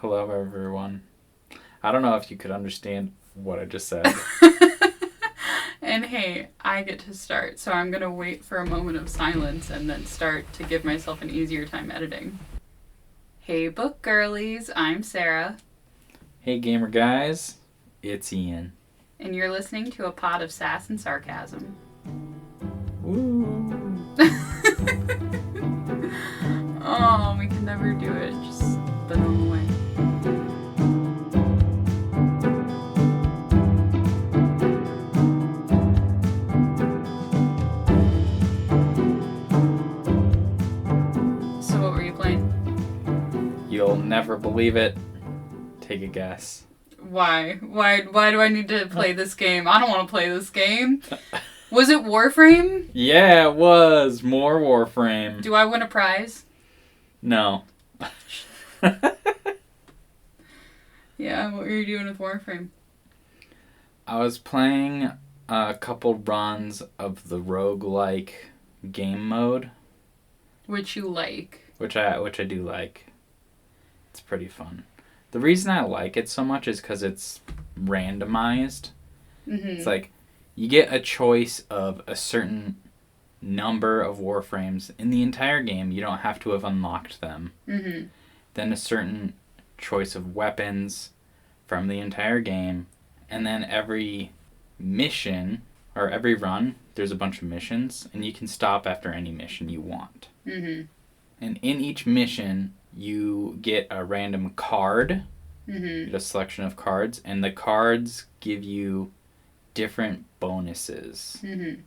Hello, everyone. I don't know if you could understand what I just said. And hey, I get to start, so I'm going to wait for a moment of silence and then start to give myself an easier time editing. Hey, book girlies, I'm Sarah. Hey, gamer guys, it's Ian. And you're listening to a pod of sass and sarcasm. Woo! Oh, we can never do it just the normal way. So what were you playing? You'll never believe it. Take a guess. Why? Why do I need to play this game? I don't want to play this game. Was it Warframe? Yeah, it was. More Warframe. Do I win a prize? No. Yeah, what were you doing with Warframe? I was playing a couple runs of the roguelike game mode. Which you like. Which I do like. It's pretty fun. The reason I like it so much is because it's randomized. Mm-hmm. It's like you get a choice of a certain number of Warframes in the entire game. You don't have to have unlocked them. Mm-hmm. Then a certain choice of weapons from the entire game. And then every mission, or every run, there's a bunch of missions. And you can stop after any mission you want. Mm-hmm. And in each mission, you get a random card. Mm-hmm. You get a selection of cards. And the cards give you different bonuses. Mm-hmm.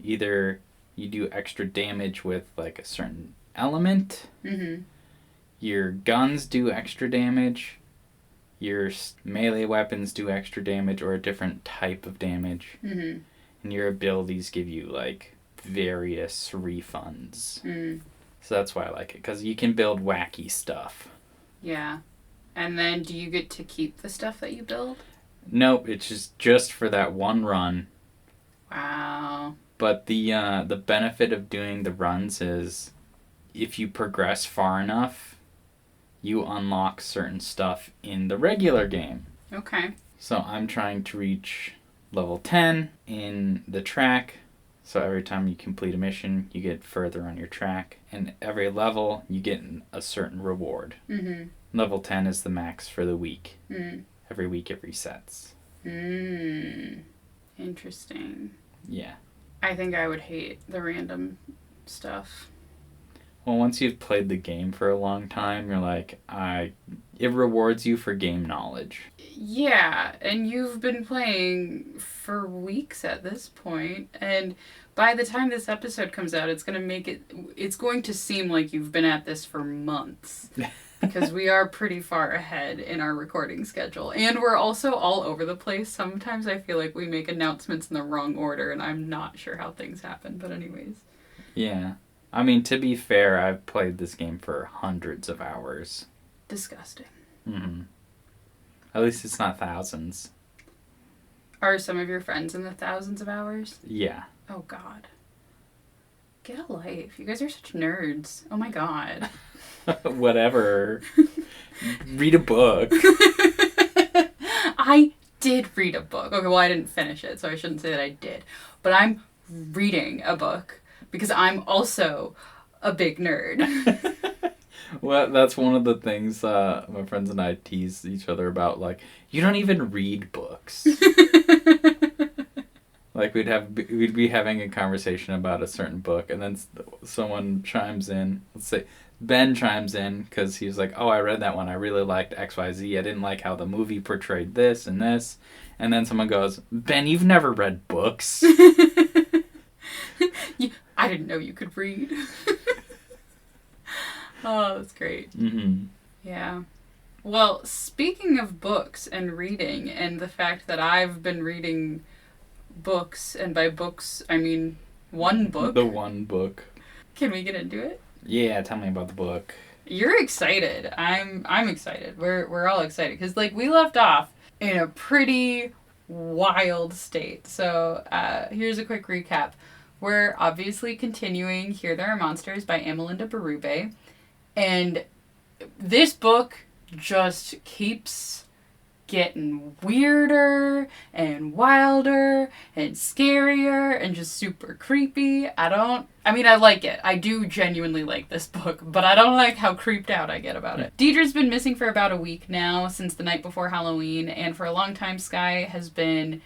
Either you do extra damage with like a certain element. Mm-hmm. Your guns do extra damage. Your melee weapons do extra damage or a different type of damage. Mm-hmm. And your abilities give you like various refunds. Mm. So that's why I like it, because you can build wacky stuff. Yeah. And then do you get to keep the stuff that you build? Nope, it's just for that one run. Wow. But the benefit of doing the runs is if you progress far enough, you unlock certain stuff in the regular game. Okay. So I'm trying to reach level 10 in the track. So every time you complete a mission, you get further on your track. And every level, you get a certain reward. Mm-hmm. Level 10 is the max for the week. Mm. Every week it resets. Interesting. Yeah. I think I would hate the random stuff. Well, once you've played the game for a long time, you're like, it rewards you for game knowledge. Yeah, and you've been playing for weeks at this point, and by the time this episode comes out, it's going to seem like you've been at this for months. Because we are pretty far ahead in our recording schedule. And we're also all over the place. Sometimes I feel like we make announcements in the wrong order, and I'm not sure how things happen. But anyways. Yeah. I mean, to be fair, I've played this game for hundreds of hours. Disgusting. Mm-hmm. At least it's not thousands. Are some of your friends in the thousands of hours? Yeah. Oh, God. Get a life. You guys are such nerds. Oh, my God. Whatever. Read a book. I did read a book. Okay, well, I didn't finish it, so I shouldn't say that I did. But I'm reading a book because I'm also a big nerd. Well, that's one of the things my friends and I tease each other about. Like, you don't even read books. Like, we'd be having a conversation about a certain book, and then someone chimes in. Let's say Ben chimes in because he's like, "Oh, I read that one. I really liked XYZ. I didn't like how the movie portrayed this and this." And then someone goes, "Ben, you've never read books." I didn't know you could read. Oh, that's great. Mm-hmm. Yeah. Well, speaking of books and reading, and the fact that I've been reading books, and by books, I mean one book. The one book. Can we get into it? Yeah, tell me about the book. You're excited. I'm excited. We're all excited because like we left off in a pretty wild state. So here's a quick recap. We're obviously continuing Here There Are Monsters by Amelinda Berube. And this book just keeps getting weirder and wilder and scarier and just super creepy. I like it. I do genuinely like this book, but I don't like how creeped out I get about it. Deidre's been missing for about a week now, since the night before Halloween, and for a long time Skye has been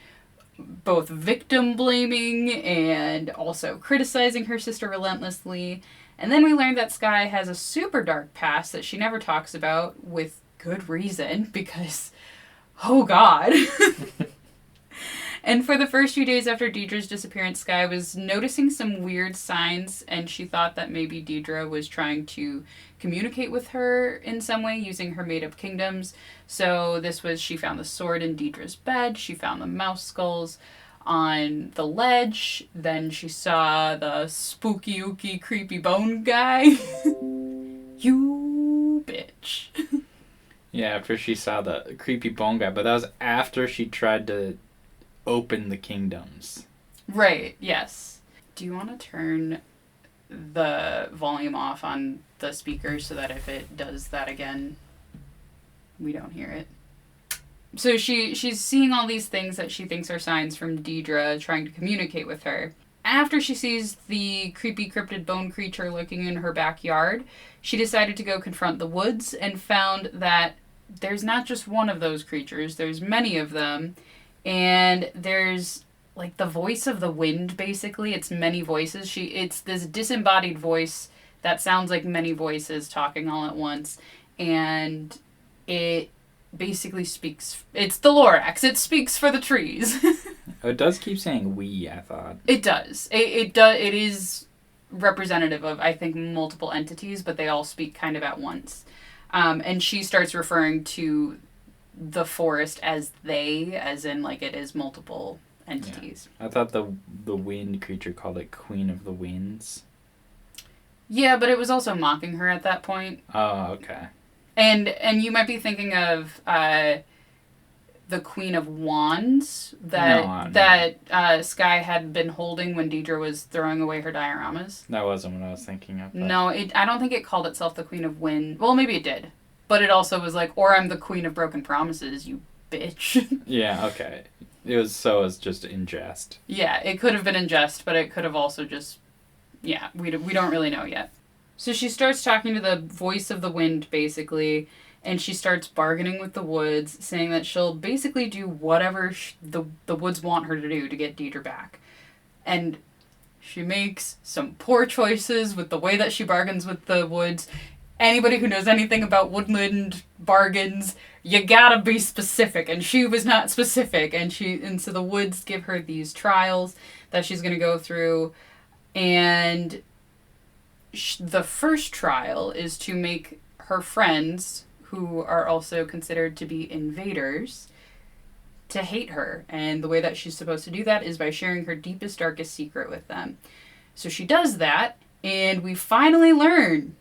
both victim blaming and also criticizing her sister relentlessly. And then we learned that Skye has a super dark past that she never talks about, with good reason, because oh god. And for the first few days after Deidre's disappearance, Skye was noticing some weird signs, and she thought that maybe Deidre was trying to communicate with her in some way using her made-up kingdoms. So she found the sword in Deidre's bed, she found the mouse skulls on the ledge, then she saw the spooky, ooky, creepy bone guy. You bitch. Yeah, after she saw the creepy bone guy, but that was after she tried to open the kingdoms. Right, yes. Do you want to turn the volume off on the speaker so that if it does that again, we don't hear it? So she's seeing all these things that she thinks are signs from Deidre trying to communicate with her. After she sees the creepy cryptid bone creature lurking in her backyard, she decided to go confront the woods and found that there's not just one of those creatures, there's many of them. And there's like the voice of the wind, basically. It's many voices. It's this disembodied voice that sounds like many voices talking all at once. And it basically speaks. It's the Lorax. It speaks for the trees. It does keep saying we, I thought. It does. It is representative of, I think, multiple entities, but they all speak kind of at once. And she starts referring to the forest as they, as in like it is multiple entities. Yeah. I thought the wind creature called it Queen of the Winds. Yeah, but it was also mocking her at that point. Oh, okay. And you might be thinking of the Queen of Wands that Skye had been holding when Deidre was throwing away her dioramas. That wasn't what I was thinking of. But... No, I don't think it called itself the Queen of Wind. Well, maybe it did. But it also was like, or I'm the Queen of Broken Promises, you bitch. Yeah, okay. It was just in jest. Yeah, it could have been in jest, but it could have also just... Yeah, we don't really know yet. So she starts talking to the voice of the wind, basically, and she starts bargaining with the woods, saying that she'll basically do whatever the woods want her to do to get Deidre back. And she makes some poor choices with the way that she bargains with the woods. Anybody who knows anything about woodland bargains, you gotta be specific, and she was not specific, and so the woods give her these trials that she's gonna go through, and the first trial is to make her friends, who are also considered to be invaders, to hate her, and the way that she's supposed to do that is by sharing her deepest, darkest secret with them. So she does that, and we finally learn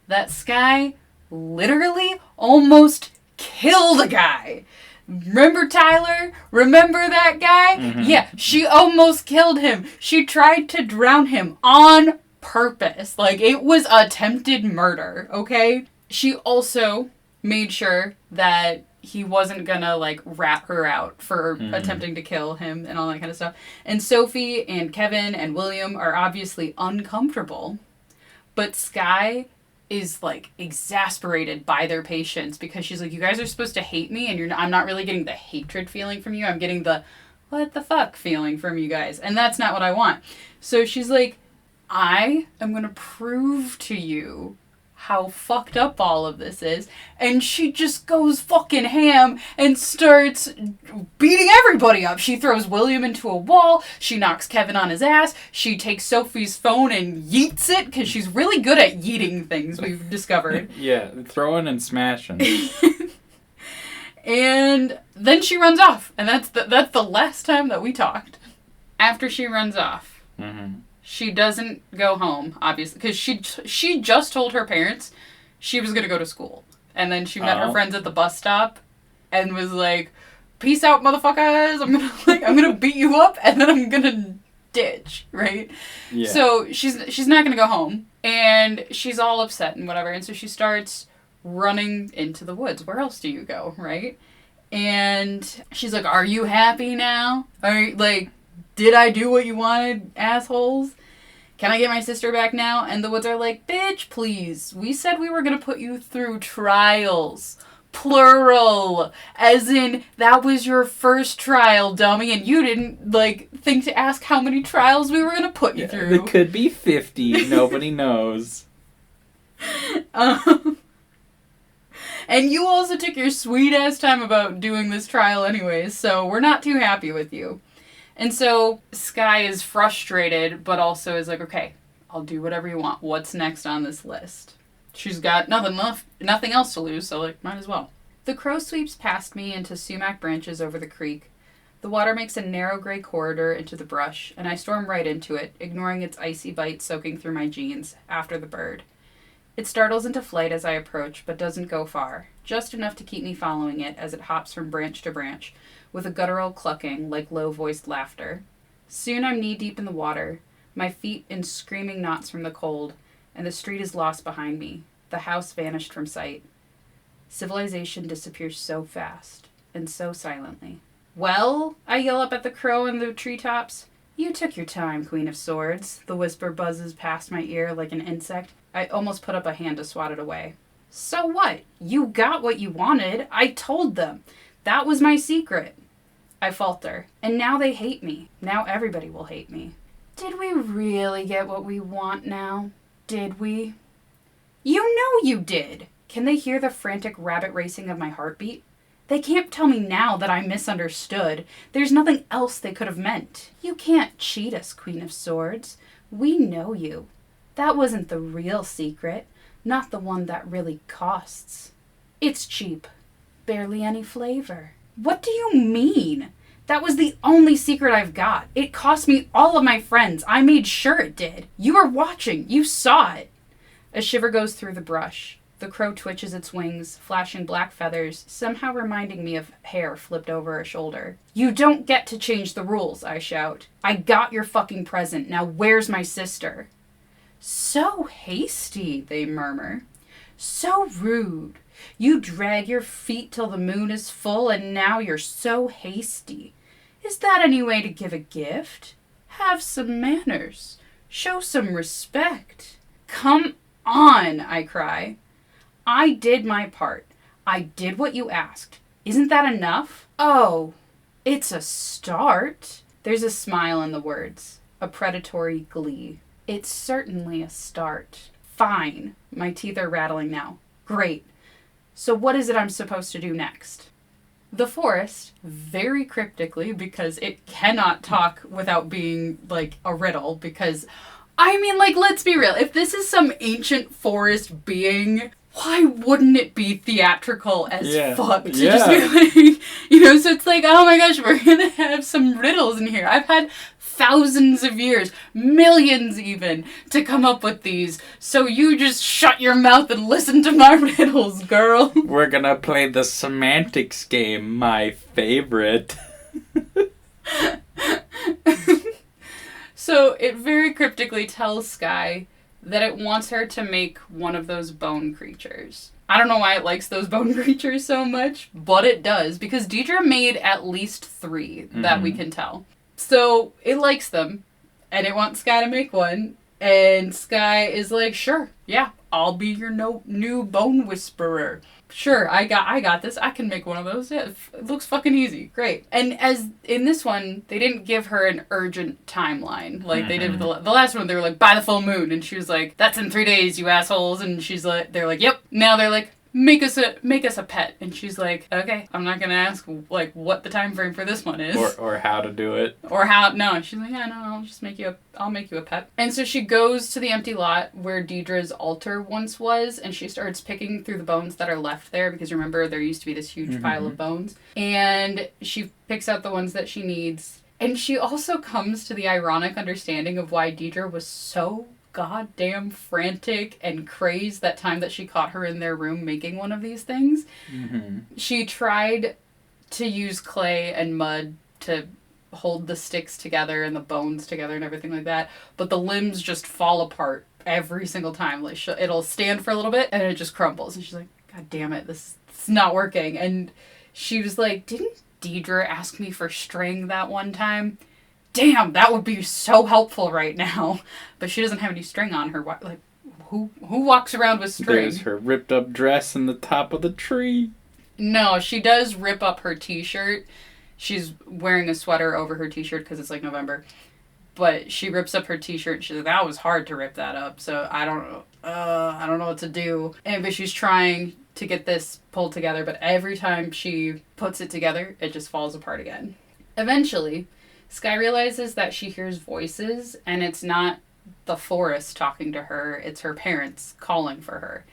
that Skye literally almost killed a guy. Remember Tyler? Remember that guy? Mm-hmm. Yeah, she almost killed him. She tried to drown him on purpose. Like, it was attempted murder, okay? She also made sure that he wasn't gonna, like, rat her out for attempting to kill him and all that kind of stuff. And Sophie and Kevin and William are obviously uncomfortable, but Skye is like exasperated by their patience because she's like, you guys are supposed to hate me, and I'm not really getting the hatred feeling from you. I'm getting the what the fuck feeling from you guys, and that's not what I want. So she's like, I am gonna prove to you how fucked up all of this is, and she just goes fucking ham and starts beating everybody up. She throws William into a wall, she knocks Kevin on his ass, she takes Sophie's phone and yeets it, because she's really good at yeeting things, we've discovered. Yeah, throwing and smashing. And then she runs off, and that's the last time that we talked. After she runs off, she doesn't go home, obviously, because she just told her parents she was going to go to school. And then she met her friends at the bus stop and was like, peace out, motherfuckers. I'm gonna beat you up, and then I'm gonna ditch, right? Yeah. So she's not going to go home, and she's all upset and whatever. And so she starts running into the woods. Where else do you go, right? And she's like, are you happy now? Are you, like, did I do what you wanted, assholes? Can I get my sister back now? And the woods are like, bitch, please. We said we were going to put you through trials. Plural. As in, that was your first trial, dummy, and you didn't, like, think to ask how many trials we were going to put you through. It could be 50. Nobody knows. And you also took your sweet-ass time about doing this trial anyways, so we're not too happy with you. And so Skye is frustrated, but also is like, okay, I'll do whatever you want. What's next on this list? She's got nothing else to lose, so, like, might as well. The crow sweeps past me into sumac branches over the creek. The water makes a narrow gray corridor into the brush, and I storm right into it, ignoring its icy bite soaking through my jeans, after the bird. It startles into flight as I approach, but doesn't go far, just enough to keep me following it as it hops from branch to branch, with a guttural clucking like low-voiced laughter. Soon I'm knee-deep in the water, my feet in screaming knots from the cold, and the street is lost behind me, the house vanished from sight. Civilization disappears so fast, and so silently. Well, I yell up at the crow in the treetops. You took your time, Queen of Swords. The whisper buzzes past my ear like an insect. I almost put up a hand to swat it away. So what? You got what you wanted. I told them. That was my secret. I falter. And now they hate me. Now everybody will hate me. Did we really get what we want now? Did we? You know you did. Can they hear the frantic rabbit racing of my heartbeat? They can't tell me now that I misunderstood. There's nothing else they could have meant. You can't cheat us, Queen of Swords. We know you. That wasn't the real secret, not the one that really costs. It's cheap. Barely any flavor. What do you mean? That was the only secret I've got. It cost me all of my friends. I made sure it did. You were watching. You saw it. A shiver goes through the brush. The crow twitches its wings, flashing black feathers, somehow reminding me of hair flipped over a shoulder. You don't get to change the rules, I shout. I got your fucking present. Now where's my sister? So hasty, they murmur. So rude. You drag your feet till the moon is full, and now you're so hasty. Is that any way to give a gift? Have some manners. Show some respect. Come on, I cry. I did my part. I did what you asked. Isn't that enough? Oh, it's a start. There's a smile in the words, a predatory glee. It's certainly a start. Fine. My teeth are rattling now. Great. So what is it I'm supposed to do next? The forest, very cryptically, because it cannot talk without being, like, a riddle, because, I mean, like, let's be real. If this is some ancient forest being, why wouldn't it be theatrical as fuck to just be like, you know, so it's like, oh my gosh, we're gonna have some riddles in here. I've had thousands of years, millions even, to come up with these, so you just shut your mouth and listen to my riddles, girl. We're gonna play the semantics game, my favorite. So it very cryptically tells Skye that it wants her to make one of those bone creatures. I don't know why it likes those bone creatures so much, but it does, because Deidre made at least 3 that we can tell. So it likes them, and it wants Skye to make one, and Skye is like, sure, yeah, I'll be your new bone whisperer. Sure, I got this. I can make one of those. Yeah, it looks fucking easy. Great. And as in this one, they didn't give her an urgent timeline like they did with the last one. They were like, by the full moon, and she was like, that's in 3 days, you assholes. And she's like, they're like, yep. Now they're like, make us a pet. And she's like, okay, I'm not gonna ask like what the time frame for this one is or how to do it, or how. No. And she's like, yeah, no, I'll make you a pet. And so she goes to the empty lot where Deidre's altar once was, and she starts picking through the bones that are left there, because remember, there used to be this huge pile of bones, and she picks out the ones that she needs. And she also comes to the ironic understanding of why Deidre was so goddamn frantic and crazed that time that she caught her in their room making one of these things. She tried to use clay and mud to hold the sticks together and the bones together and everything like that, but the limbs just fall apart every single time. Like it'll stand for a little bit and it just crumbles, and she's like, God damn it, this is not working. And she was like, didn't Deidre ask me for string that one time? Damn, that would be so helpful right now. But she doesn't have any string on her. Like, who walks around with string? There's her ripped up dress in the top of the tree. No, she does rip up her t-shirt. She's wearing a sweater over her t-shirt because it's like November. But she rips up her t-shirt and she's like, that was hard to rip that up. So I don't know what to do. But she's trying to get this pulled together, but every time she puts it together, it just falls apart again. Eventually, Skye realizes that she hears voices, and it's not the forest talking to her, it's her parents calling for her.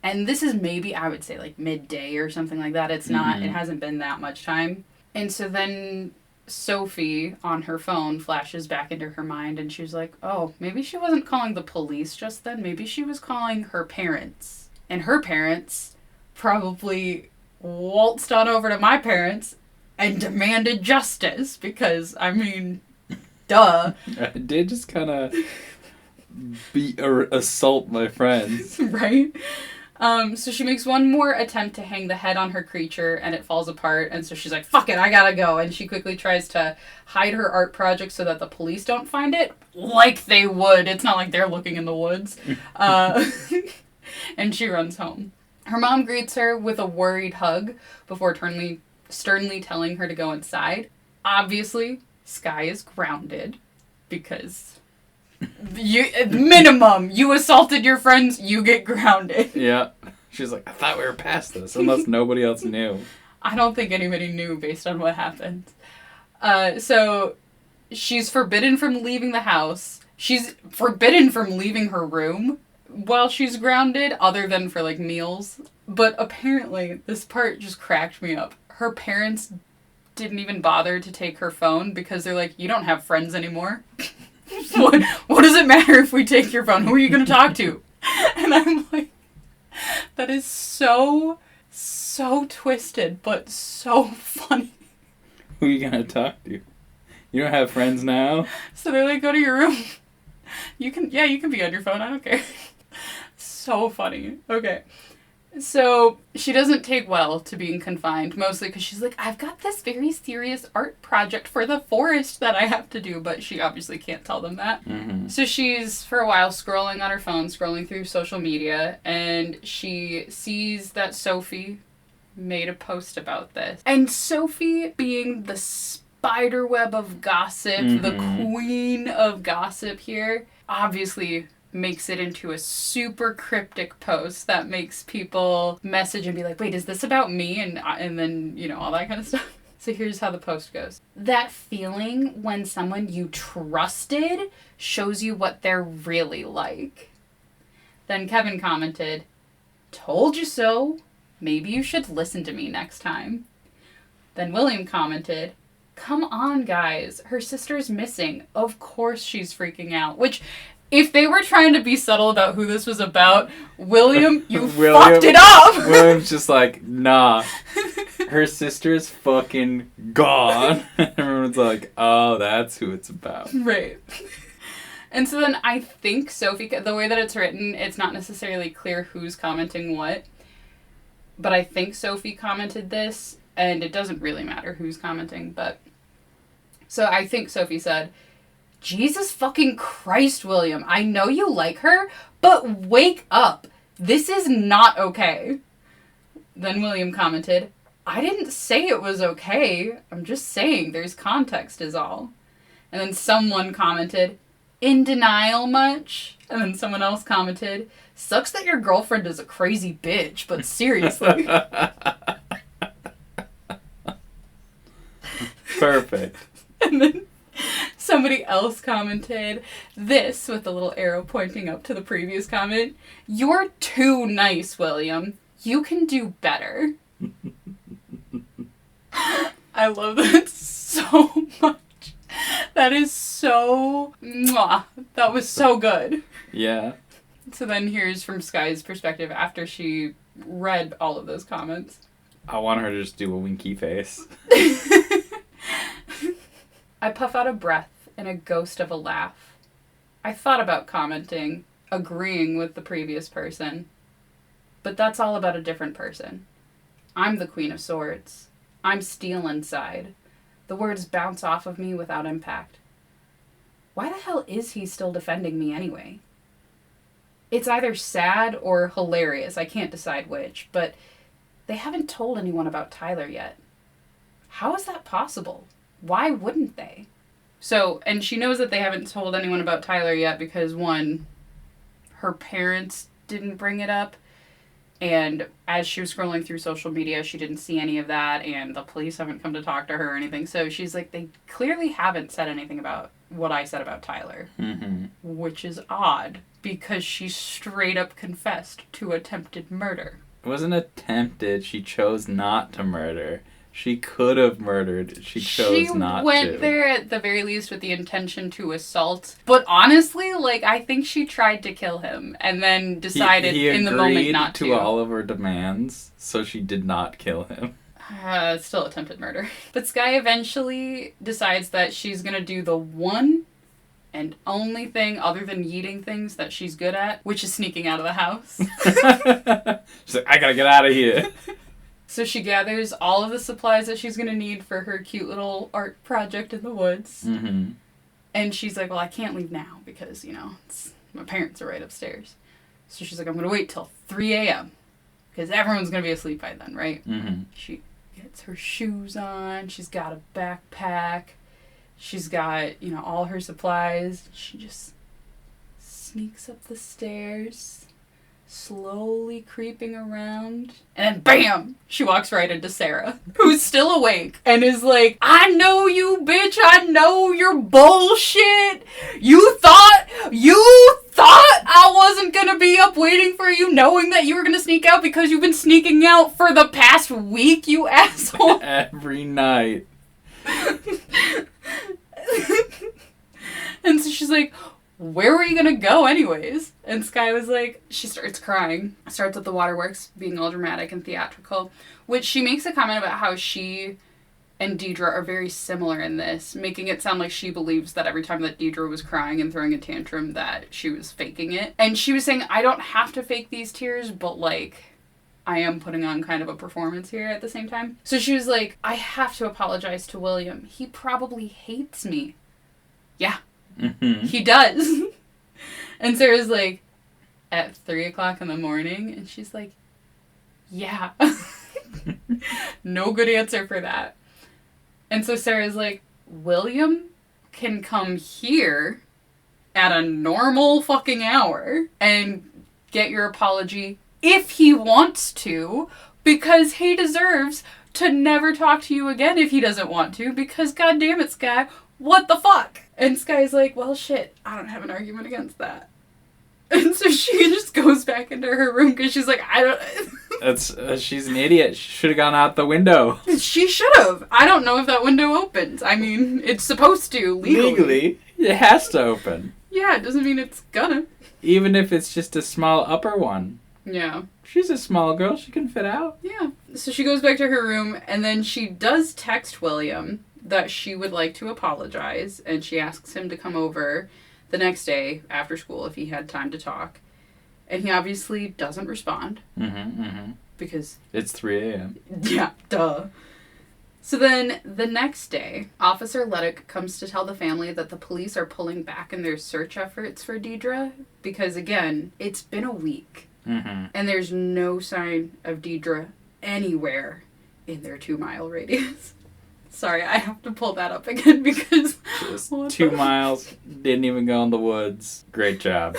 And this is maybe, I would say, like midday or something like that. It's not, it hasn't been that much time. And so then Sophie on her phone flashes back into her mind, and she's like, oh, maybe she wasn't calling the police just then. Maybe she was calling her parents. And her parents probably waltzed on over to my parents and demanded justice because, I mean, duh. I did just kind of beat or assault my friends. Right? So she makes one more attempt to hang the head on her creature and it falls apart. And so she's like, fuck it, I gotta go. And she quickly tries to hide her art project so that the police don't find it. Like they would. It's not like they're looking in the woods. And she runs home. Her mom greets her with a worried hug before sternly telling her to go inside. Obviously, Skye is grounded because minimum, you assaulted your friends, you get grounded. Yeah. She's like, I thought we were past this, unless nobody else knew. I don't think anybody knew based on what happened. So she's forbidden from leaving the house. She's forbidden from leaving her room while she's grounded, other than for, like, meals. But apparently, this part just cracked me up. Her parents didn't even bother to take her phone because they're like, you don't have friends anymore. What does it matter if we take your phone? Who are you going to talk to? And I'm like, that is so twisted, but so funny. Who are you going to talk to? You don't have friends now? So they're like, go to your room. You can be on your phone. I don't care. So funny. Okay. So she doesn't take well to being confined, mostly because she's like, I've got this very serious art project for the forest that I have to do, but she obviously can't tell them that. Mm-hmm. So she's, for a while, scrolling on her phone, scrolling through social media, and she sees that Sophie made a post about this. And Sophie, being the spiderweb of gossip, the queen of gossip here, obviously makes it into a super cryptic post that makes people message and be like, wait, is this about me? And then, you know, all that kind of stuff. So here's how the post goes. That feeling when someone you trusted shows you what they're really like. Then Kevin commented, told you so. Maybe you should listen to me next time. Then William commented, come on, guys. Her sister's missing. Of course she's freaking out. Which, if they were trying to be subtle about who this was about, William, you fucked it up! William's just like, nah. Her sister's fucking gone. Everyone's like, oh, that's who it's about. Right. And so then I think Sophie, the way that it's written, it's not necessarily clear who's commenting what. But I think Sophie commented this, and it doesn't really matter who's commenting, but... So I think Sophie said, Jesus fucking Christ, William, I know you like her, but wake up. This is not okay. Then William commented, I didn't say it was okay. I'm just saying there's context is all. And then someone commented, in denial much? And then someone else commented, sucks that your girlfriend is a crazy bitch, but seriously. Perfect. And then somebody else commented this with a little arrow pointing up to the previous comment. You're too nice, William. You can do better. I love that so much. That is so... Mwah. That was so good. Yeah. So then here's from Skye's perspective after she read all of those comments. I want her to just do a winky face. I puff out a breath in a ghost of a laugh. I thought about commenting, agreeing with the previous person, but that's all about a different person. I'm the Queen of Swords. I'm steel inside. The words bounce off of me without impact. Why the hell is he still defending me anyway? It's either sad or hilarious. I can't decide which, but they haven't told anyone about Tyler yet. How is that possible? Why wouldn't they? So, and she knows that they haven't told anyone about Tyler yet because, one, her parents didn't bring it up, and as she was scrolling through social media, she didn't see any of that, and the police haven't come to talk to her or anything. So she's like, they clearly haven't said anything about what I said about Tyler, which is odd because she straight up confessed to attempted murder. It wasn't attempted. She chose not to murder. She could have murdered. She chose not to. She went there at the very least with the intention to assault. But honestly, like, I think she tried to kill him and then decided in the moment not to. He agreed to all of her demands, so she did not kill him. Still attempted murder. But Skye eventually decides that she's going to do the one and only thing other than yeeting things that she's good at, which is sneaking out of the house. She's like, I gotta get out of here. So she gathers all of the supplies that she's going to need for her cute little art project in the woods. Mm-hmm. And she's like, well, I can't leave now because, my parents are right upstairs. So she's like, I'm going to wait till 3 a.m. because everyone's going to be asleep by then, right? Mm-hmm. She gets her shoes on. She's got a backpack. She's got, all her supplies. She just sneaks up the stairs, slowly creeping around, and then BAM! She walks right into Sarah, who's still awake, and is like, I know you, bitch! I know your bullshit! You thought I wasn't gonna be up waiting for you, knowing that you were gonna sneak out because you've been sneaking out for the past week, you asshole! Every night. And so she's like, where were you gonna go anyways? And Skye was like, she starts crying. Starts at the waterworks, being all dramatic and theatrical, which she makes a comment about how she and Deidre are very similar in this, making it sound like she believes that every time that Deidre was crying and throwing a tantrum that she was faking it. And she was saying, I don't have to fake these tears, but like, I am putting on kind of a performance here at the same time. So she was like, I have to apologize to William. He probably hates me. Yeah. Mm-hmm. He does. And Sarah's like, at 3 o'clock in the morning? And she's like, yeah. No good answer for that. And so Sarah's like, William can come here at a normal fucking hour and get your apology if he wants to, because he deserves to never talk to you again if he doesn't want to, because goddamn it, Skye, what the fuck? And Skye's like, well, shit, I don't have an argument against that. And so she just goes back into her room because she's like, I don't... She's an idiot. She should have gone out the window. She should have. I don't know if that window opens. I mean, it's supposed to, legally. Legally, it has to open. Yeah, it doesn't mean it's gonna. Even if it's just a small upper one. Yeah. She's a small girl. She can fit out. Yeah. So she goes back to her room, and then she does text William that she would like to apologize, and she asks him to come over the next day after school if he had time to talk. And he obviously doesn't respond. Because... it's 3 a.m. Yeah, duh. So then, the next day, Officer Leduc comes to tell the family that the police are pulling back in their search efforts for Deidre. Because, again, it's been a week. And there's no sign of Deidre anywhere in their 2-mile radius. Sorry, I have to pull that up again because... Just 2 miles, didn't even go in the woods. Great job.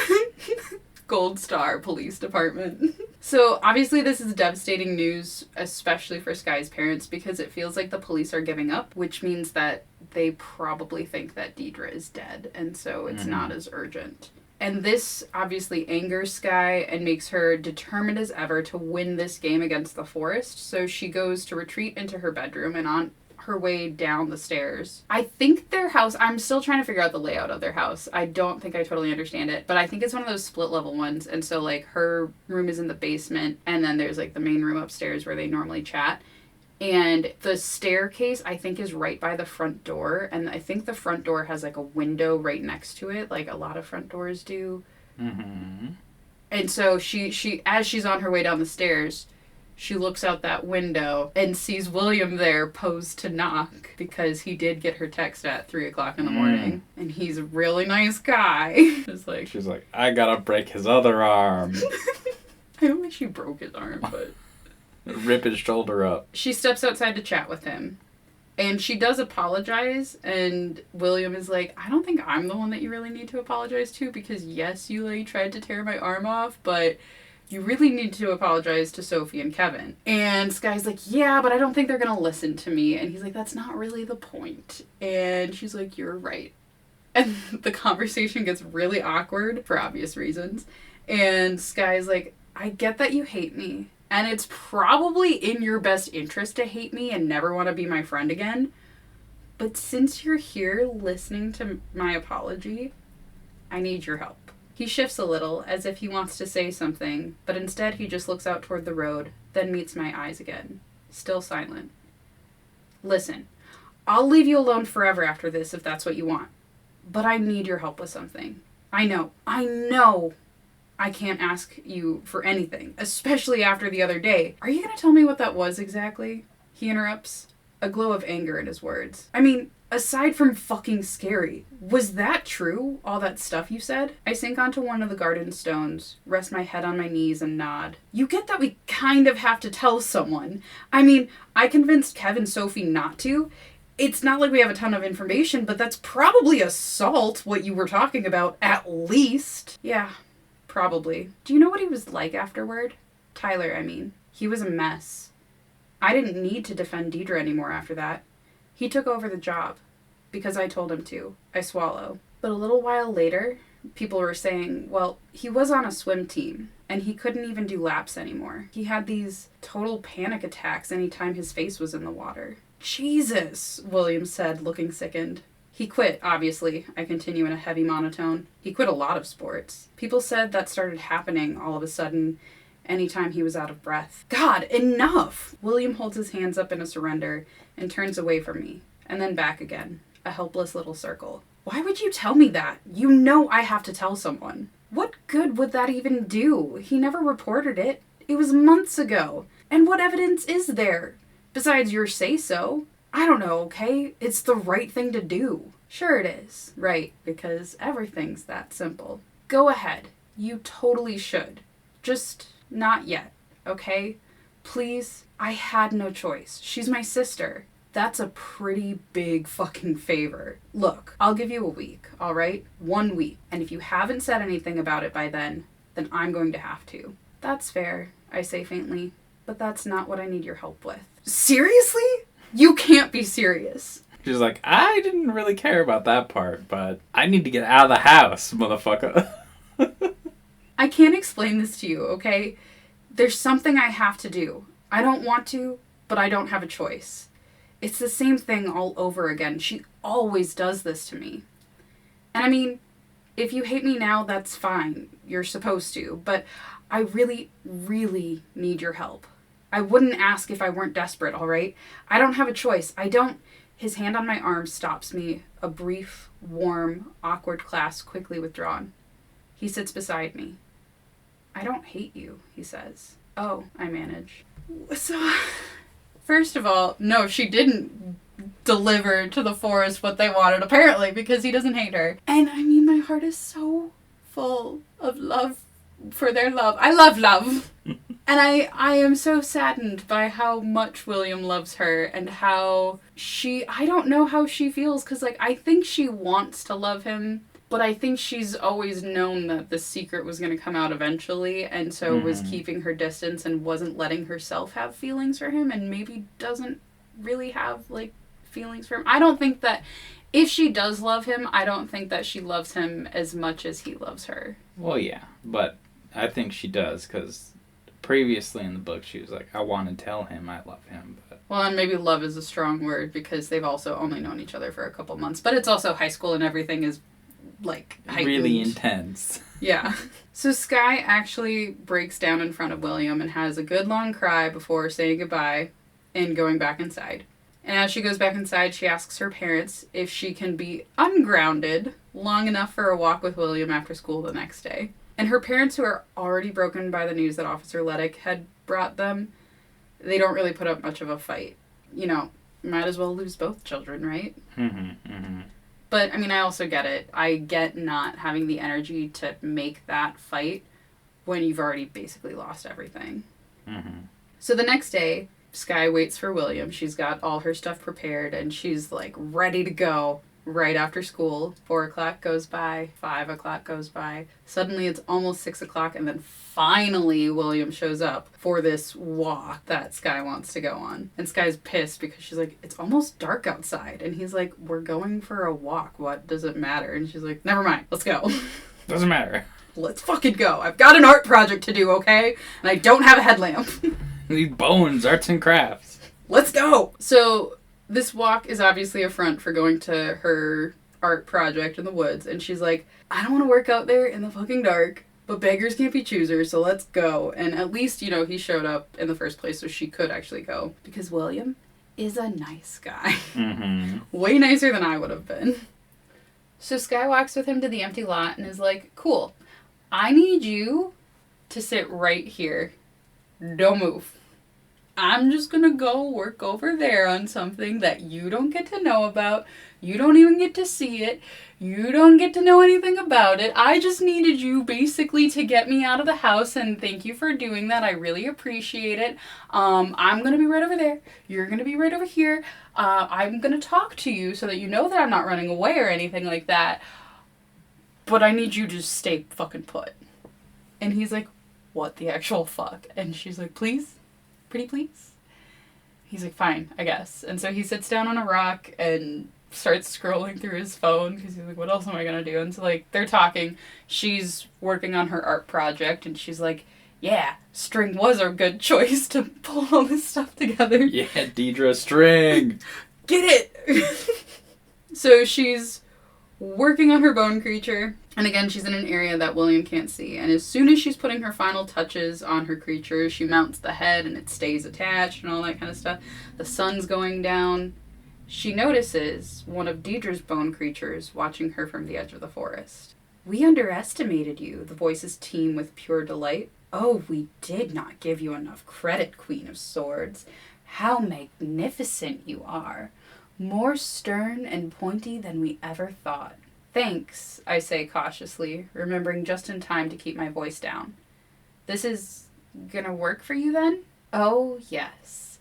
Gold Star Police Department. So, obviously this is devastating news, especially for Skye's parents, because it feels like the police are giving up, which means that they probably think that Deidre is dead, and so it's not as urgent. And this obviously angers Skye and makes her determined as ever to win this game against the forest, so she goes to retreat into her bedroom, and on her way down the stairs. I think their house, I'm still trying to figure out the layout of their house. I don't think I totally understand it, but I think it's one of those split level ones. And so like her room is in the basement and then there's like the main room upstairs where they normally chat. And the staircase I think is right by the front door. And I think the front door has like a window right next to it. Like a lot of front doors do. And so she as she's on her way down the stairs, she looks out that window and sees William there posed to knock because he did get her text at 3 o'clock in the morning. And he's a really nice guy. She's like, I gotta break his other arm. I don't think she broke his arm, but... Rip his shoulder up. She steps outside to chat with him. And she does apologize, and William is like, I don't think I'm the one that you really need to apologize to, because yes, you like tried to tear my arm off, but you really need to apologize to Sophie and Kevin. And Skye's like, yeah, but I don't think they're gonna listen to me. And he's like, that's not really the point. And she's like, you're right. And the conversation gets really awkward for obvious reasons. And Skye's like, I get that you hate me. And it's probably in your best interest to hate me and never want to be my friend again. But since you're here listening to my apology, I need your help. He shifts a little, as if he wants to say something, but instead he just looks out toward the road, then meets my eyes again. Still silent. Listen, I'll leave you alone forever after this if that's what you want. But I need your help with something. I know I can't ask you for anything, especially after the other day. Are you going to tell me what that was exactly? He interrupts, a glow of anger in his words. I mean, aside from fucking scary, was that true, all that stuff you said? I sink onto one of the garden stones, rest my head on my knees and nod. You get that we kind of have to tell someone. I mean, I convinced Kev and Sophie not to. It's not like we have a ton of information, but that's probably assault, what you were talking about, at least. Yeah. Probably. Do you know what he was like afterward? Tyler, I mean. He was a mess. I didn't need to defend Deidre anymore after that. He took over the job. Because I told him to. I swallow. But a little while later, people were saying, well, he was on a swim team, and he couldn't even do laps anymore. He had these total panic attacks anytime his face was in the water. Jesus, William said, looking sickened. He quit, obviously, I continue in a heavy monotone. He quit a lot of sports. People said that started happening all of a sudden anytime he was out of breath. God, enough! William holds his hands up in a surrender and turns away from me, and then back again, a helpless little circle. Why would you tell me that? You know I have to tell someone. What good would that even do? He never reported it. It was months ago. And what evidence is there? Besides your say-so. I don't know, okay? It's the right thing to do. Sure it is. Right, because everything's that simple. Go ahead. You totally should. Just not yet, okay? Please? I had no choice. She's my sister. That's a pretty big fucking favor. Look, I'll give you a week, alright? 1 week. And if you haven't said anything about it by then I'm going to have to. That's fair, I say faintly. But that's not what I need your help with. Seriously? You can't be serious. She's like, I didn't really care about that part, but I need to get out of the house, motherfucker. I can't explain this to you, okay? There's something I have to do. I don't want to, but I don't have a choice. It's the same thing all over again. She always does this to me. And I mean, if you hate me now, that's fine. You're supposed to. But I really, really need your help. I wouldn't ask if I weren't desperate, all right? I don't have a choice. I don't... His hand on my arm stops me, a brief, warm, awkward clasp quickly withdrawn. He sits beside me. I don't hate you, he says. Oh, I manage. So, first of all, no, she didn't deliver to the forest what they wanted, apparently, because he doesn't hate her. And, I mean, my heart is so full of love for their love. I love love. And I am so saddened by how much William loves her and how I don't know how she feels, because, like, I think she wants to love him, but I think she's always known that the secret was going to come out eventually, and so was keeping her distance and wasn't letting herself have feelings for him, and maybe doesn't really have, like, feelings for him. I don't think that, if she does love him, I don't think that she loves him as much as he loves her. Well, yeah, but I think she does, because previously in the book she was like, I want to tell him I love him. But well, and maybe love is a strong word, because they've also only known each other for a couple months. But it's also high school and everything is, like, heightened. Really intense. Yeah. So Skye actually breaks down in front of William and has a good long cry before saying goodbye and going back inside. And as she goes back inside, she asks her parents if she can be ungrounded long enough for a walk with William after school the next day. And her parents, who are already broken by the news that Officer Leddick had brought them, they don't really put up much of a fight. You know, might as well lose both children, right? Mm-hmm. Mm-hmm. But, I mean, I also get it. I get not having the energy to make that fight when you've already basically lost everything. Mm-hmm. So the next day, Skye waits for William. She's got all her stuff prepared, and she's, like, ready to go right after school. 4 o'clock goes by, 5 o'clock goes by. Suddenly it's almost 6 o'clock, and then finally William shows up for this walk that Skye wants to go on. And Skye's pissed because she's like, it's almost dark outside. And he's like, we're going for a walk. What does it matter? And she's like, never mind, let's go. Doesn't matter. Let's fucking go. I've got an art project to do, okay? And I don't have a headlamp. These bones, arts and crafts. Let's go. So this walk is obviously a front for going to her art project in the woods. And she's like, I don't want to work out there in the fucking dark, but beggars can't be choosers, so let's go. And at least, you know, he showed up in the first place, so she could actually go. Because William is a nice guy. Mm-hmm. Way nicer than I would have been. So Skye walks with him to the empty lot and is like, cool, I need you to sit right here. Don't move. I'm just gonna go work over there on something that you don't get to know about. You don't even get to see it. You don't get to know anything about it. I just needed you basically to get me out of the house, and thank you for doing that. I really appreciate it. I'm gonna be right over there. You're gonna be right over here. I'm gonna talk to you so that you know that I'm not running away or anything like that. But I need you to stay fucking put. And he's like, what the actual fuck? And she's like, please? Pretty please? He's like, fine, I guess. And so he sits down on a rock and starts scrolling through his phone because he's like, what else am I gonna do? And so, like, they're talking. She's working on her art project, and she's like, yeah, string was a good choice to pull all this stuff together. Yeah, Deidre, string! Get it! So she's working on her bone creature. And again, she's in an area that William can't see. And as soon as she's putting her final touches on her creature, she mounts the head and it stays attached and all that kind of stuff. The sun's going down. She notices one of Deidre's bone creatures watching her from the edge of the forest. We underestimated you, the voices teem with pure delight. Oh, we did not give you enough credit, Queen of Swords. How magnificent you are. More stern and pointy than we ever thought. Thanks, I say cautiously, remembering just in time to keep my voice down. This is gonna work for you then? Oh, yes.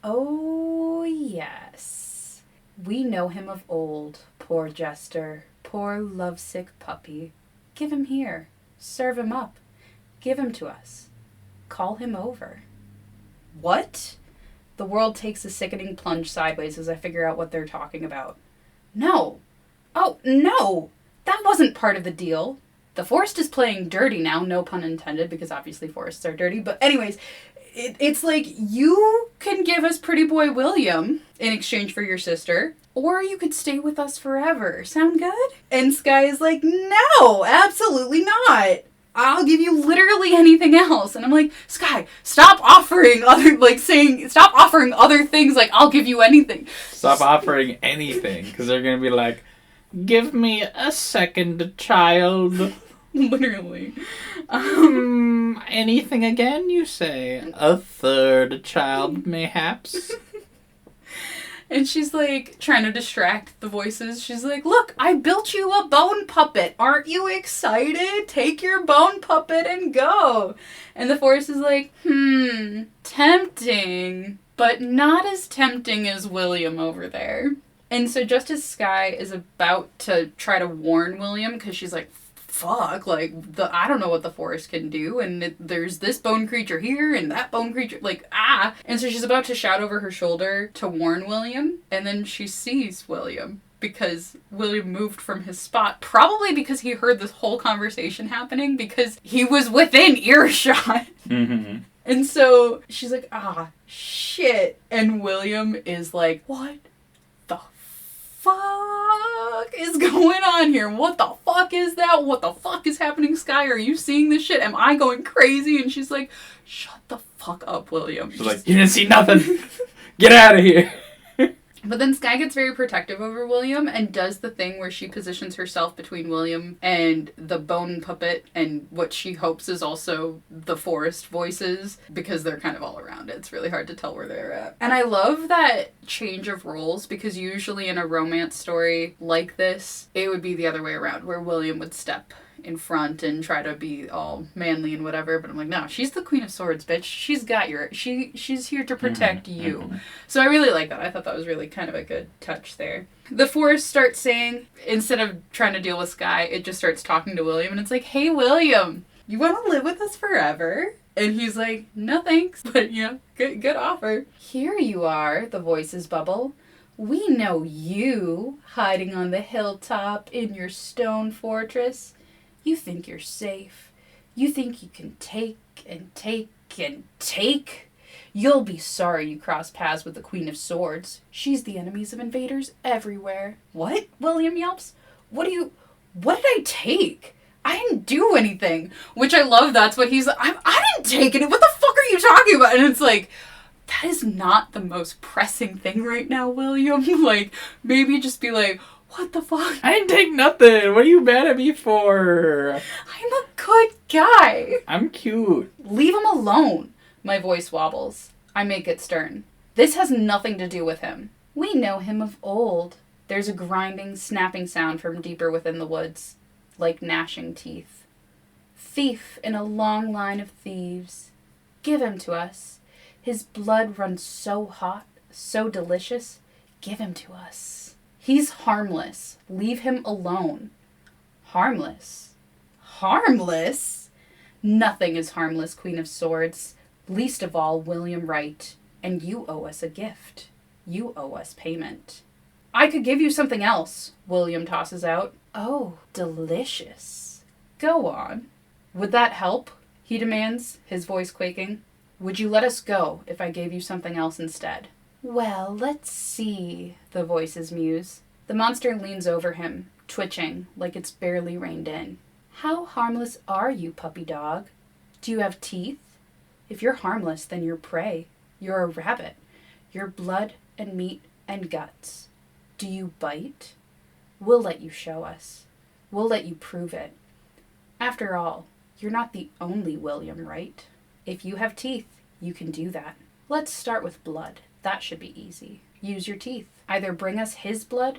Oh, yes. We know him of old, poor jester, poor lovesick puppy. Give him here. Serve him up. Give him to us. Call him over. What? The world takes a sickening plunge sideways as I figure out what they're talking about. No. Oh, no! That wasn't part of the deal. The forest is playing dirty now, no pun intended, because obviously forests are dirty. But anyways, it's like, you can give us Pretty Boy William in exchange for your sister, or you could stay with us forever. Sound good? And Skye is like, no, absolutely not. I'll give you literally anything else. And I'm like, Skye, stop offering other things like, I'll give you anything. Stop offering anything, because they're going to be like, give me a second child. Literally. Anything again, you say? A third child, mayhaps? And she's like trying to distract the voices. She's like, look, I built you a bone puppet. Aren't you excited? Take your bone puppet and go. And the forest is like, tempting, but not as tempting as William over there. And so just as Skye is about to try to warn William, because she's like, fuck, like, I don't know what the forest can do, and there's this bone creature here, and that bone creature, like, And so she's about to shout over her shoulder to warn William, and then she sees William, because William moved from his spot, probably because he heard this whole conversation happening, because he was within earshot. Mm-hmm. And so she's like, shit. And William is like, what the fuck is going on here? What the fuck is that? What the fuck is happening, Skye? Are you seeing this shit? Am I going crazy? And she's like, shut the fuck up, William. She's like, you didn't see nothing. Get out of here. But then Skye gets very protective over William and does the thing where she positions herself between William and the bone puppet and what she hopes is also the forest voices, because they're kind of all around it. It's really hard to tell where they're at. And I love that change of roles, because usually in a romance story like this, it would be the other way around, where William would step in front and try to be all manly and whatever, but I'm like, no, she's the Queen of Swords, bitch. She's got she's here to protect you. So I really like that. I thought that was really kind of a good touch there. The forest starts saying, instead of trying to deal with Skye, it just starts talking to William, and it's like, hey, William, you want to live with us forever? And he's like, no thanks, but good offer. Here you are, the voices bubble. We know you, hiding on the hilltop in your stone fortress. You think you're safe. You think you can take and take and take. You'll be sorry you crossed paths with the Queen of Swords. She's the enemies of invaders everywhere. What? William yelps. What did I take? I didn't do anything. Which I love, that's what he's like, I didn't take it. What the fuck are you talking about? And it's like, that is not the most pressing thing right now, William. Like, maybe just be like, what the fuck? I didn't take nothing. What are you mad at me for? I'm a good guy. I'm cute. Leave him alone. My voice wobbles. I make it stern. This has nothing to do with him. We know him of old. There's a grinding, snapping sound from deeper within the woods, like gnashing teeth. Thief in a long line of thieves. Give him to us. His blood runs so hot, so delicious. Give him to us. He's harmless. Leave him alone. Harmless? Harmless? Nothing is harmless, Queen of Swords. Least of all, William Wright. And you owe us a gift. You owe us payment. I could give you something else, William tosses out. Oh, delicious. Go on. Would that help? He demands, his voice quaking. Would you let us go if I gave you something else instead? Well, let's see, the voices muse. The monster leans over him, twitching like it's barely reined in. How harmless are you, puppy dog? Do you have teeth? If you're harmless, then you're prey. You're a rabbit. You're blood and meat and guts. Do you bite? We'll let you show us. We'll let you prove it. After all, you're not the only William, right? If you have teeth, you can do that. Let's start with blood. That should be easy. Use your teeth. Either bring us his blood,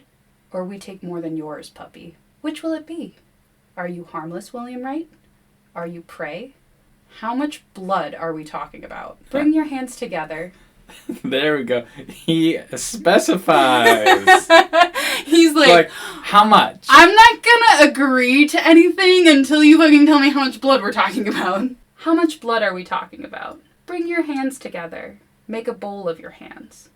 or we take more than yours, puppy. Which will it be? Are you harmless, William Wright? Are you prey? How much blood are we talking about? Bring your hands together. There we go. He specifies. He's like, how much? I'm not gonna agree to anything until you fucking tell me how much blood we're talking about. How much blood are we talking about? Bring your hands together. Make a bowl of your hands.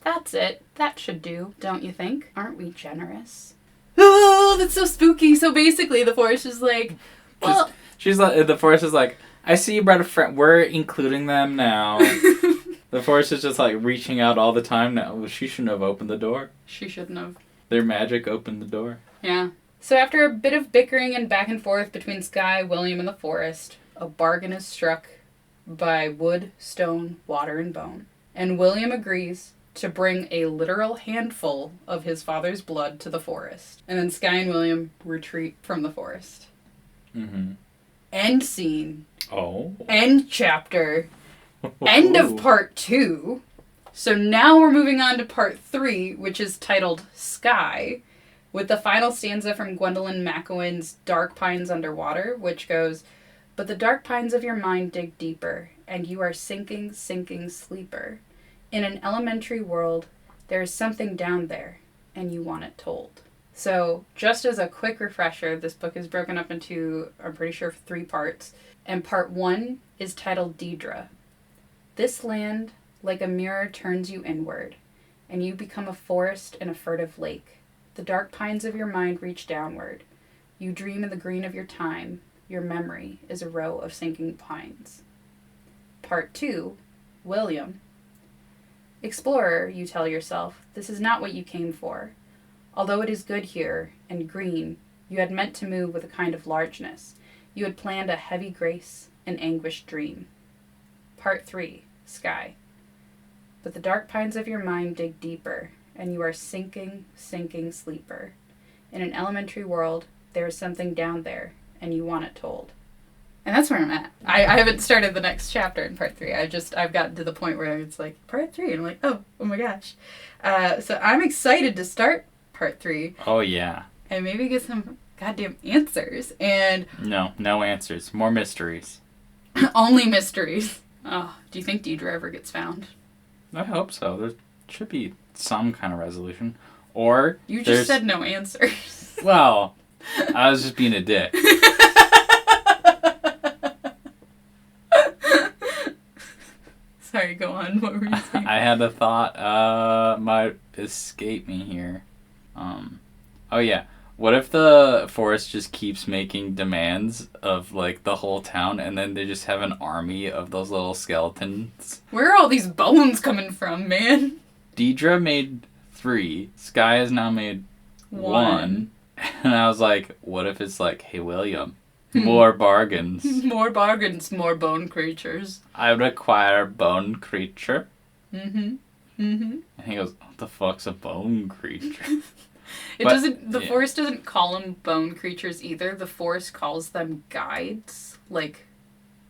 That's it. That should do, don't you think? Aren't we generous? Oh, that's so spooky. So basically, the forest is like, well... The forest is like, I see you brought a friend. We're including them now. The forest is just like reaching out all the time now. Well, she shouldn't have opened the door. She shouldn't have. Their magic opened the door. Yeah. So after a bit of bickering and back and forth between Skye, William, and the forest, a bargain is struck by wood, stone, water, and bone. And William agrees to bring a literal handful of his father's blood to the forest. And then Skye and William retreat from the forest. Mm-hmm. End scene. Oh. End chapter. End of part 2. So now we're moving on to part 3, which is titled Skye, with the final stanza from Gwendolyn MacEwan's Dark Pines Underwater, which goes, "But the dark pines of your mind dig deeper, and you are sinking, sinking sleeper. In an elementary world, there is something down there, and you want it told." So, just as a quick refresher, this book is broken up into, I'm pretty sure, 3 parts. And part 1 is titled Deidre. This land, like a mirror, turns you inward, and you become a forest and a furtive lake. The dark pines of your mind reach downward. You dream in the green of your time. Your memory is a row of sinking pines. Part 2, William. Explorer, you tell yourself, this is not what you came for. Although it is good here, and green, you had meant to move with a kind of largeness. You had planned a heavy grace, an anguished dream. Part 3, Skye. But the dark pines of your mind dig deeper, and you are sinking, sinking sleeper. In an elementary world, there is something down there, and you want it told. And that's where I'm at. I haven't started the next chapter in part 3. I've gotten to the point where it's like, part 3, and I'm like, oh my gosh. So I'm excited to start part 3. Oh, yeah. And maybe get some goddamn answers. And No answers. More mysteries. only mysteries. Oh, do you think Deidre ever gets found? I hope so. There should be some kind of resolution. Or You just said no answers. Well, I was just being a dick. Sorry, go on. What were you saying? I had a thought might escape me here. Oh yeah. What if the forest just keeps making demands of like the whole town, and then they just have an army of those little skeletons? Where are all these bones coming from, man? Deidre made 3. Skye has now made 1. And I was like, what if it's like, hey William, more bargains. More bargains, more bone creatures. I require bone creature. Mm-hmm. And he goes, what the fuck's a bone creature? The forest doesn't call them bone creatures either. The forest calls them guides. Like,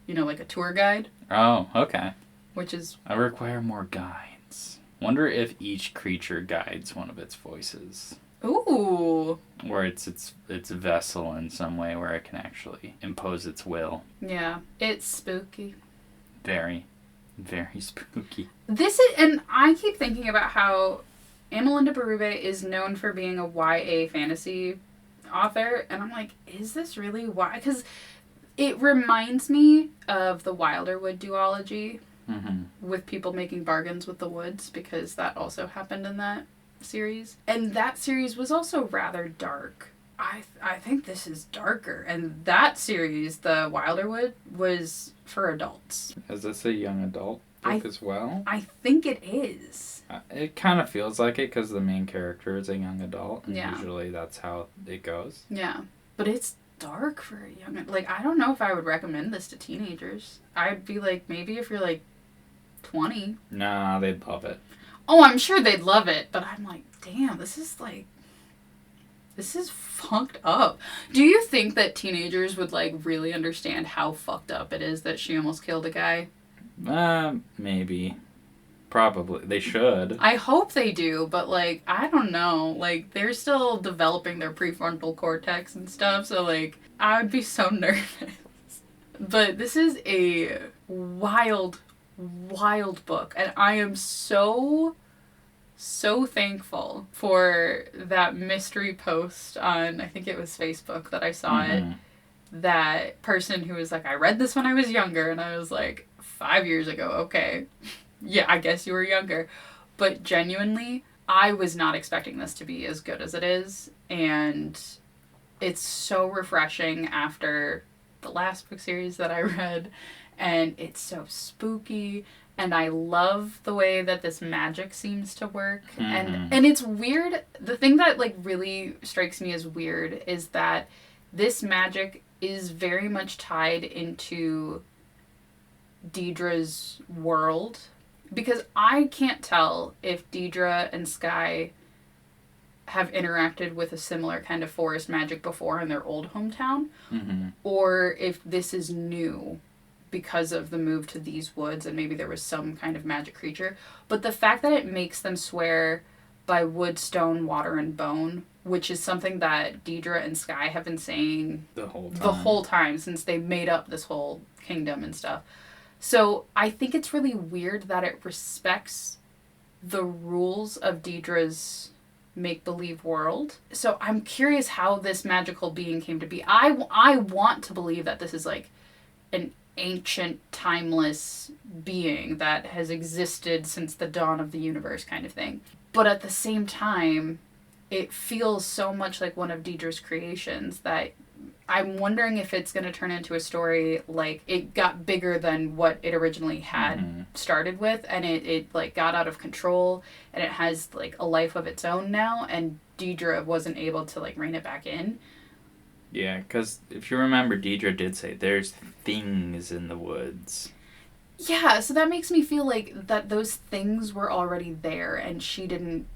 like a tour guide. Oh, okay. Which is... I require more guides. Wonder if each creature guides one of its voices. Ooh. Or it's vessel in some way where it can actually impose its will. Yeah. It's spooky. Very, very spooky. And I keep thinking about how Amelinda Berube is known for being a YA fantasy author, and I'm like, is this really why? Because it reminds me of the Wilderwood duology with people making bargains with the woods, because that also happened in that series. And that series was also rather dark. I think this is darker. And that series, the Wilderwood, was for adults. Is this a young adult book as well? I think it is. It kind of feels like it because the main character is a young adult. And Yeah. usually that's how it goes. Yeah. But it's dark for a young... Like, I don't know if I would recommend this to teenagers. I'd be like, maybe if you're like 20. Nah, they'd love it. Oh, I'm sure they'd love it, but I'm like, damn, this is fucked up. Do you think that teenagers would like really understand how fucked up it is that she almost killed a guy? Maybe. Probably. They should. I hope they do, but like, I don't know. Like, they're still developing their prefrontal cortex and stuff, so like, I would be so nervous. But this is a wild book, and I am so thankful for that mystery post on, I think it was Facebook that I saw it. That person who was like, I read this when I was younger, and I was like, 5 years ago, okay. Yeah, I guess you were younger. But genuinely, I was not expecting this to be as good as it is, and it's so refreshing after the last book series that I read, and it's so spooky, and I love the way that this magic seems to work. And it's weird. The thing that like really strikes me as weird is that this magic is very much tied into Deidre's world, because I can't tell if Deidre and Skye have interacted with a similar kind of forest magic before in their old hometown, or if this is new because of the move to these woods and maybe there was some kind of magic creature. But the fact that it makes them swear by wood, stone, water, and bone, which is something that Deidre and Skye have been saying the whole time since they made up this whole kingdom and stuff. So I think it's really weird that it respects the rules of Deidre's make-believe world. So I'm curious how this magical being came to be. I want to believe that this is like an ancient, timeless being that has existed since the dawn of the universe kind of thing. But at the same time, it feels so much like one of Deidre's creations that I'm wondering if it's going to turn into a story like it got bigger than what it originally had started with, and it like got out of control, and it has like a life of its own now, and Deidre wasn't able to like rein it back in. Yeah, because if you remember, Deidre did say there's things in the woods. Yeah, so that makes me feel like that those things were already there, and she didn't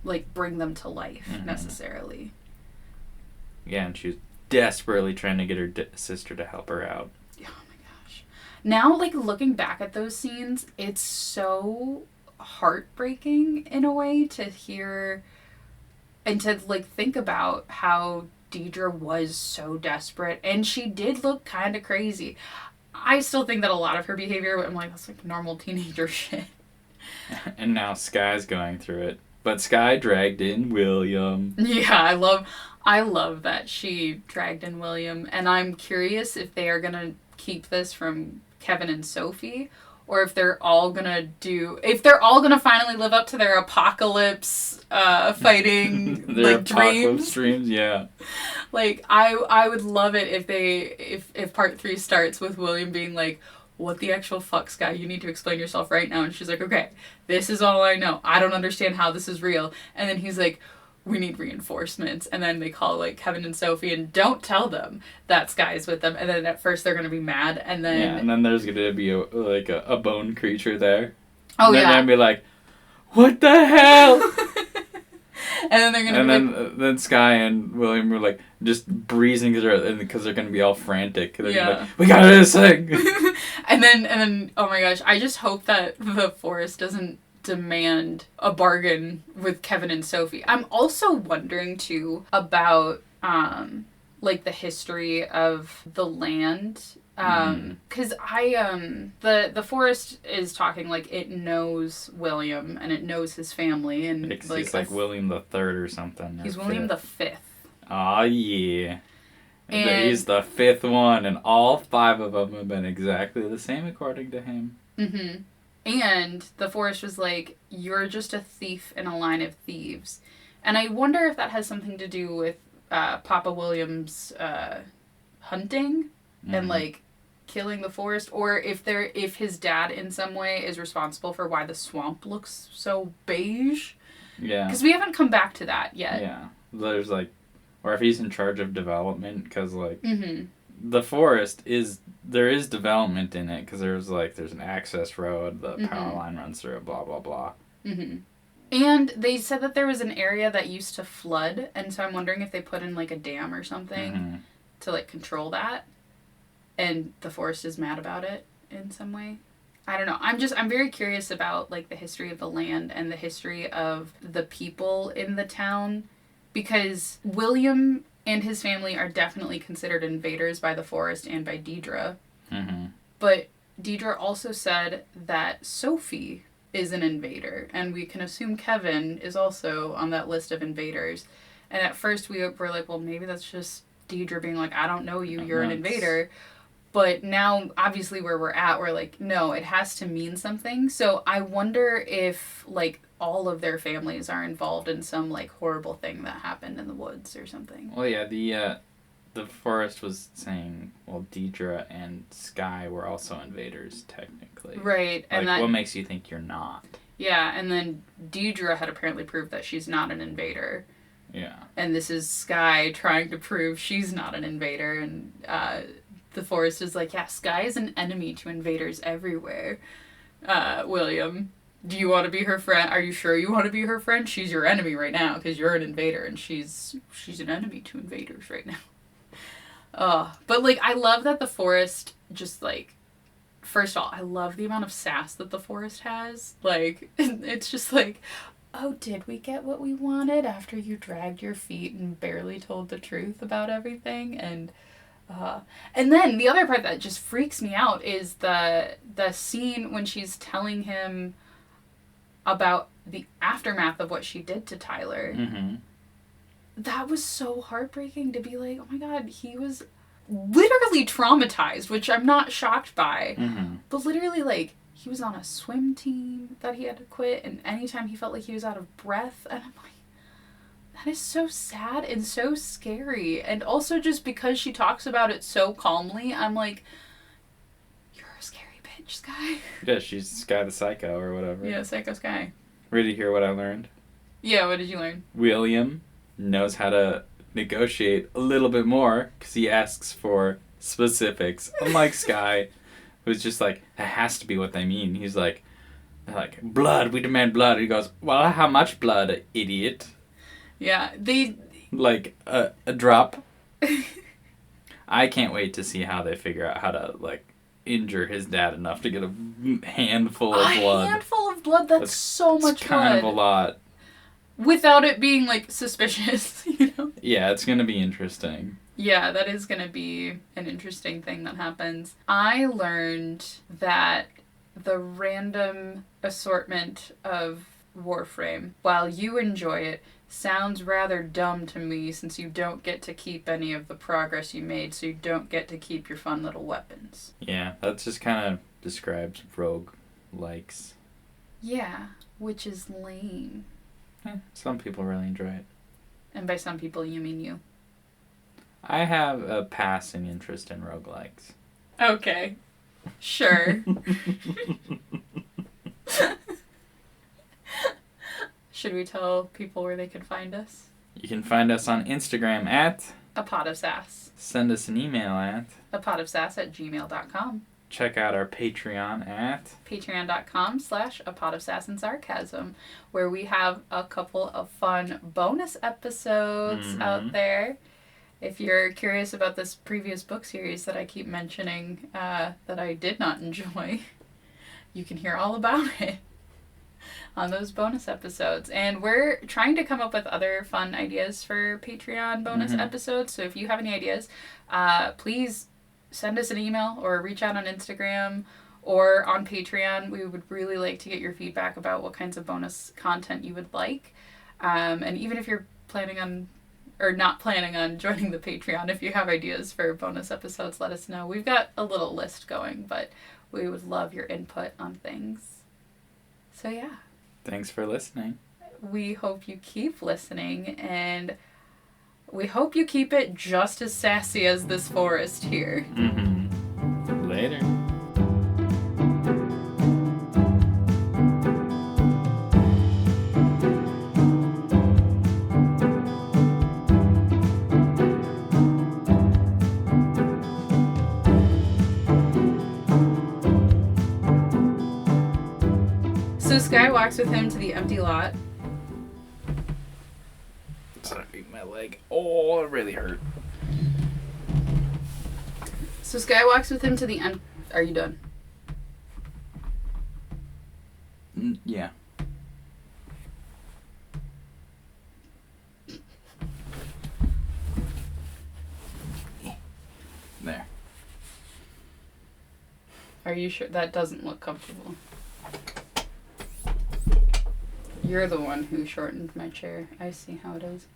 like, bring them to life, necessarily. Yeah, and she was desperately trying to get her sister to help her out. Oh my gosh. Now, like, looking back at those scenes, it's so heartbreaking in a way to hear and to, like, think about how Deidre was so desperate, and she did look kind of crazy. I still think that a lot of her behavior, I'm like, that's like normal teenager shit. And now Skye's going through it. But Skye dragged in William. Yeah, I love that she dragged in William, and I'm curious if they are gonna keep this from Kevin and Sophie, or if they're all gonna finally live up to their apocalypse fighting their like apocalypse dreams. Yeah. Like I would love it if part 3 starts with William being like, what the actual fuck, Skye? You need to explain yourself right now. And she's like, okay, this is all I know. I don't understand how this is real. And then he's like, we need reinforcements. And then they call, like, Kevin and Sophie and don't tell them that Skye's with them. And then at first they're going to be mad. And then... Yeah, and then there's going to be a bone creature there. Oh, and yeah. they're going to be like, what the hell? And then they're going to be then Skye and William were, like, just breezing through it because they're going to be all frantic. They're like, we got this thing! And then, oh my gosh, I just hope that the forest doesn't demand a bargain with Kevin and Sophie. I'm also wondering, too, about, like, the history of the land. Because the forest is talking like it knows William and it knows his family. And it's like William the Third or something. He's William the Fifth. Aw, yeah. And he's the 5th one, and all 5 of them have been exactly the same according to him. Mm-hmm. And the forest was like, you're just a thief in a line of thieves. And I wonder if that has something to do with Papa William's hunting and, like, killing the forest, or if his dad in some way is responsible for why the swamp looks so beige. Yeah. Because we haven't come back to that yet. Yeah. There's, like, or if he's in charge of development, because, like, the forest there is development in it, because there's an access road, the power line runs through it, blah, blah, blah. And they said that there was an area that used to flood, and so I'm wondering if they put in, like, a dam or something to, like, control that, and the forest is mad about it in some way. I don't know. I'm very curious about, like, the history of the land and the history of the people in the town, because William and his family are definitely considered invaders by the forest and by Deidre. But Deidre also said that Sophie is an invader, and we can assume Kevin is also on that list of invaders. And at first we were like, well, maybe that's just Deidre being like, I don't know you, you're an invader. But now, obviously, where we're at, we're like, no, it has to mean something. So I wonder if, like, all of their families are involved in some, like, horrible thing that happened in the woods or something. Well, yeah, the forest was saying, well, Deidre and Skye were also invaders, technically. Right. And like, what makes you think you're not? Yeah, and then Deidre had apparently proved that she's not an invader. Yeah. And this is Skye trying to prove she's not an invader, and the forest is like, yeah, Skye is an enemy to invaders everywhere. William, do you want to be her friend? Are you sure you want to be her friend? She's your enemy right now because you're an invader, and she's an enemy to invaders right now. But, like, I love that the forest just, like, first of all, I love the amount of sass that the forest has. Like, it's just like, oh, did we get what we wanted after you dragged your feet and barely told the truth about everything? And then the other part that just freaks me out is the scene when she's telling him about the aftermath of what she did to Tyler. That was so heartbreaking to be like, oh my God, he was literally traumatized, which I'm not shocked by. But literally, like, he was on a swim team that he had to quit, and anytime he felt like he was out of breath, and I'm like, that is so sad and so scary. And also just because she talks about it so calmly, I'm like, you're a scary bitch, Skye. Yeah, she's Skye the Psycho or whatever. Yeah, Psycho Skye. Ready to hear what I learned? Yeah, what did you learn? William knows how to negotiate a little bit more because he asks for specifics. Unlike Skye, who's just like, that has to be what they mean. He's like, They're like, blood, we demand blood. He goes, well, how much blood, idiot? Yeah, Like, a drop. I can't wait to see how they figure out how to, like, injure his dad enough to get a handful of blood. A handful of blood? That's so much blood. Kind of a lot. Without it being, like, suspicious, you know? Yeah, it's going to be interesting. Yeah, that is going to be an interesting thing that happens. I learned that the random assortment of Warframe, while you enjoy it, sounds rather dumb to me since you don't get to keep any of the progress you made, so you don't get to keep your fun little weapons. Yeah, that just kind of describes rogue likes. Yeah, which is lame. Some people really enjoy it. And by some people, you mean you. I have a passing interest in roguelikes. Okay. Sure. Should we tell people where they can find us? You can find us on Instagram at A Pot of Sass. Send us an email at apotofsass@gmail.com. Check out our Patreon at patreon.com/apotofsassandSarcasm, where we have a couple of fun bonus episodes out there. If you're curious about this previous book series that I keep mentioning that I did not enjoy, you can hear all about it on those bonus episodes. And we're trying to come up with other fun ideas for Patreon bonus episodes. So if you have any ideas, please send us an email or reach out on Instagram or on Patreon. We would really like to get your feedback about what kinds of bonus content you would like. And even if you're planning on or not planning on joining the Patreon, if you have ideas for bonus episodes, let us know. We've got a little list going, but we would love your input on things. So yeah. Thanks for listening. We hope you keep listening, and we hope you keep it just as sassy as this forest here. Later. So Skye walks with him to the empty lot. Sorry, my leg. Oh, it really hurt. So Skye walks with him to the Are you done? Yeah. There. Are you sure? That doesn't look comfortable. You're the one who shortened my chair. I see how it is.